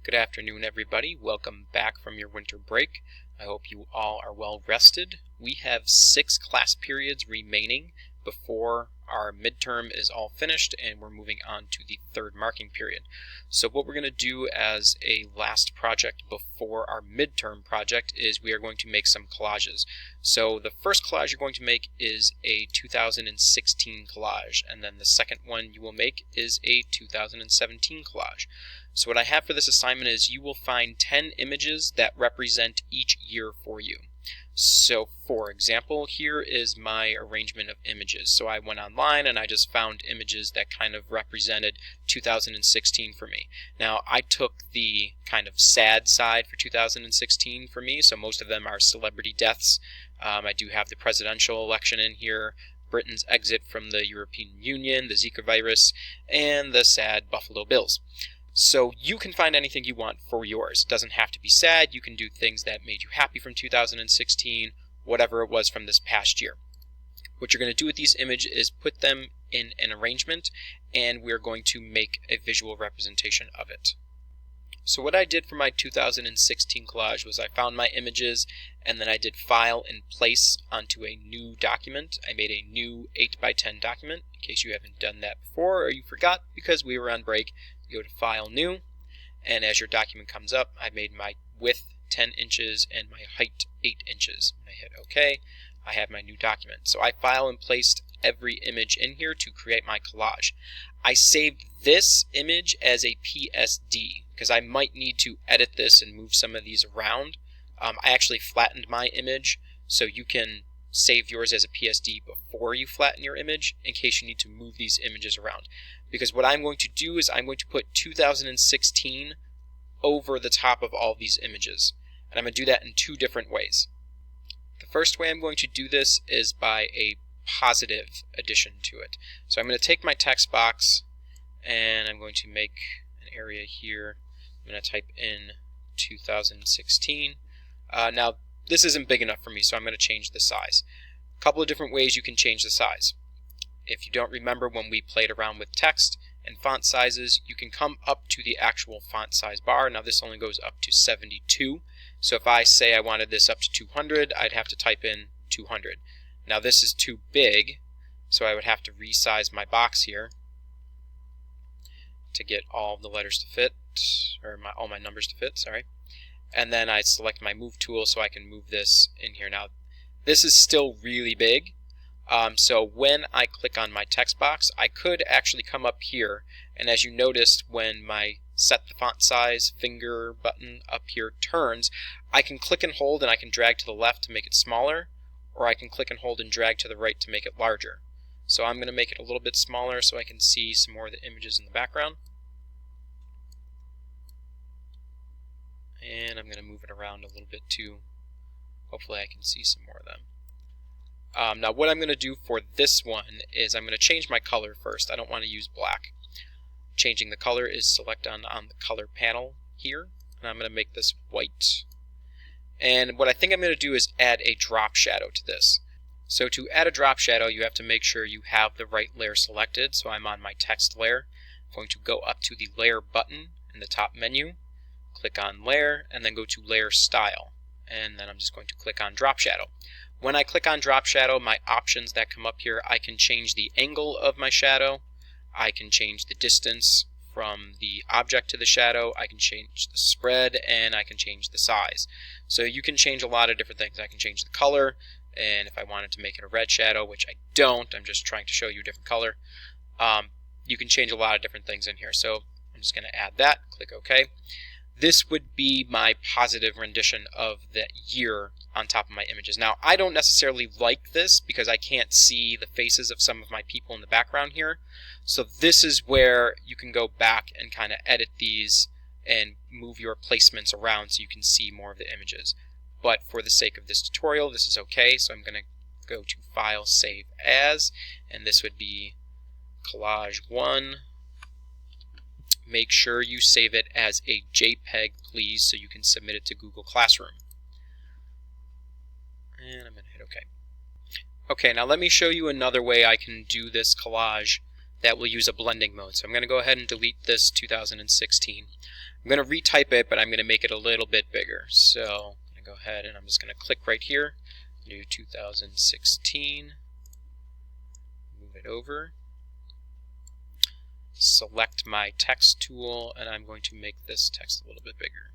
Good afternoon, everybody. Welcome back from your winter break. I hope you all are well rested. We have 6 class periods remaining before our midterm is all finished and we're moving on to the 3rd marking period. So what we're going to do as a last project before our midterm project is we are going to make some collages. So the first collage you're going to make is a 2016 collage, and then the second one you will make is a 2017 collage. So what I have for this assignment is you will find 10 images that represent each year for you. So for example, here is my arrangement of images. So I went online and I just found images that kind of represented 2016 for me. Now I took the kind of sad side for 2016 for me, so most of them are celebrity deaths. I do have the presidential election in here, Britain's exit from the European Union, the Zika virus, and the sad Buffalo Bills. So you can find anything you want for yours. It doesn't have to be sad. You can do things that made you happy from 2016, whatever it was from this past year. What you're going to do with these images is put them in an arrangement, and we're going to make a visual representation of it. So what I did for my 2016 collage was I found my images, and then I did File and Place onto a new document. I made a new 8x10 document, in case you haven't done that before or you forgot because we were on break. You go to File, New, and as your document comes up, I made my width 10 inches and my height 8 inches. When I hit OK, I have my new document. So I file and placed every image in here to create my collage. I saved this image as a PSD because I might need to edit this and move some of these around. I actually flattened my image, so you can save yours as a PSD before you flatten your image in case you need to move these images around. Because what I'm going to do is I'm going to put 2016 over the top of all these images. And I'm going to do that in 2 different ways. The first way I'm going to do this is by a positive addition to it. So I'm going to take my text box and I'm going to make an area here. I'm going to type in 2016. Now this isn't big enough for me, so I'm going to change the size. A couple of different ways you can change the size. If you don't remember when we played around with text and font sizes, you can come up to the actual font size bar. Now this only goes up to 72. So if I say I wanted this up to 200, I'd have to type in 200. Now this is too big, so I would have to resize my box here to get all the letters to fit, or all my numbers to fit, sorry. And then I select my move tool so I can move this in here. Now this is still really big. So when I click on my text box, I could actually come up here, and as you noticed, when my set the font size finger button up here turns, I can click and hold and I can drag to the left to make it smaller, or I can click and hold and drag to the right to make it larger. So I'm going to make it a little bit smaller so I can see some more of the images in the background. And I'm going to move it around a little bit too. Hopefully I can see some more of them. Now what I'm going to do for this one is I'm going to change my color first. I don't want to use black. Changing the color is select on the color panel here, and I'm going to make this white. And what I think I'm going to do is add a drop shadow to this. So to add a drop shadow, you have to make sure you have the right layer selected. So I'm on my text layer. I'm going to go up to the layer button in the top menu, click on layer, and then go to layer style. And then I'm just going to click on drop shadow. When I click on drop shadow, my options that come up here, I can change the angle of my shadow, I can change the distance from the object to the shadow, I can change the spread, and I can change the size. So you can change a lot of different things. I can change the color, and if I wanted to make it a red shadow, which I don't, I'm just trying to show you a different color, you can change a lot of different things in here. So I'm just going to add that, click OK. This would be my positive rendition of the year on top of my images. Now, I don't necessarily like this because I can't see the faces of some of my people in the background here. So this is where you can go back and kind of edit these and move your placements around so you can see more of the images. But for the sake of this tutorial, this is okay. So I'm going to go to File, Save As, and this would be Collage 1. Make sure you save it as a JPEG, please, so you can submit it to Google Classroom. And I'm going to hit OK. Okay, now let me show you another way I can do this collage that will use a blending mode. So I'm going to go ahead and delete this 2016. I'm going to retype it, but I'm going to make it a little bit bigger. So I'm going to go ahead and I'm just going to click right here, do 2016, move it over, select my text tool, and I'm going to make this text a little bit bigger.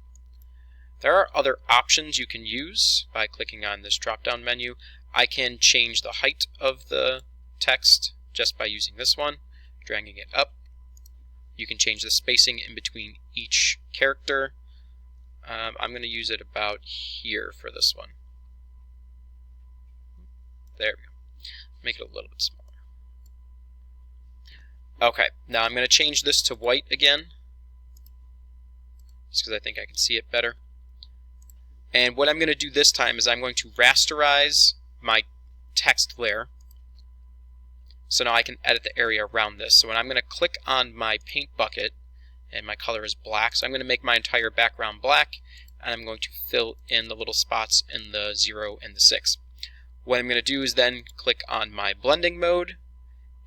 There are other options you can use by clicking on this drop-down menu. I can change the height of the text just by using this one, dragging it up. You can change the spacing in between each character. I'm going to use it about here for this one. There we go. Make it a little bit smaller. Okay, now I'm going to change this to white again, just because I think I can see it better. And what I'm going to do this time is I'm going to rasterize my text layer, so now I can edit the area around this. So when I'm going to click on my paint bucket, and my color is black, so I'm going to make my entire background black, and I'm going to fill in the little spots in the 0 and the 6. What I'm going to do is then click on my blending mode,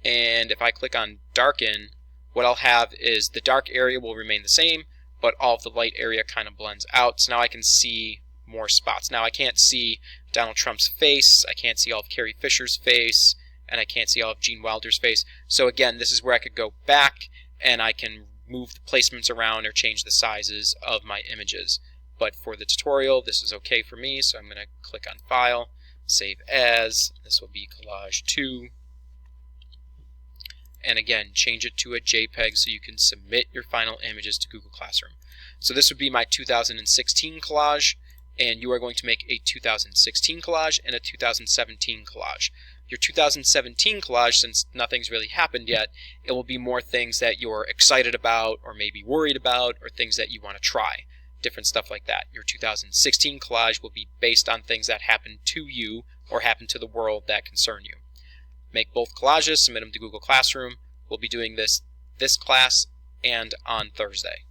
and if I click on darken, what I'll have is the dark area will remain the same, but all of the light area kind of blends out. So now I can see more spots. Now I can't see Donald Trump's face, I can't see all of Carrie Fisher's face, and I can't see all of Gene Wilder's face. So again, this is where I could go back and I can move the placements around or change the sizes of my images. But for the tutorial, this is okay for me, so I'm going to click on File, Save As. This will be Collage 2. And again, change it to a JPEG so you can submit your final images to Google Classroom. So this would be my 2016 collage, and you are going to make a 2016 collage and a 2017 collage. Your 2017 collage, since nothing's really happened yet, it will be more things that you're excited about or maybe worried about or things that you want to try. Different stuff like that. Your 2016 collage will be based on things that happened to you or happened to the world that concern you. Make both collages, submit them to Google Classroom. We'll be doing this class and on Thursday.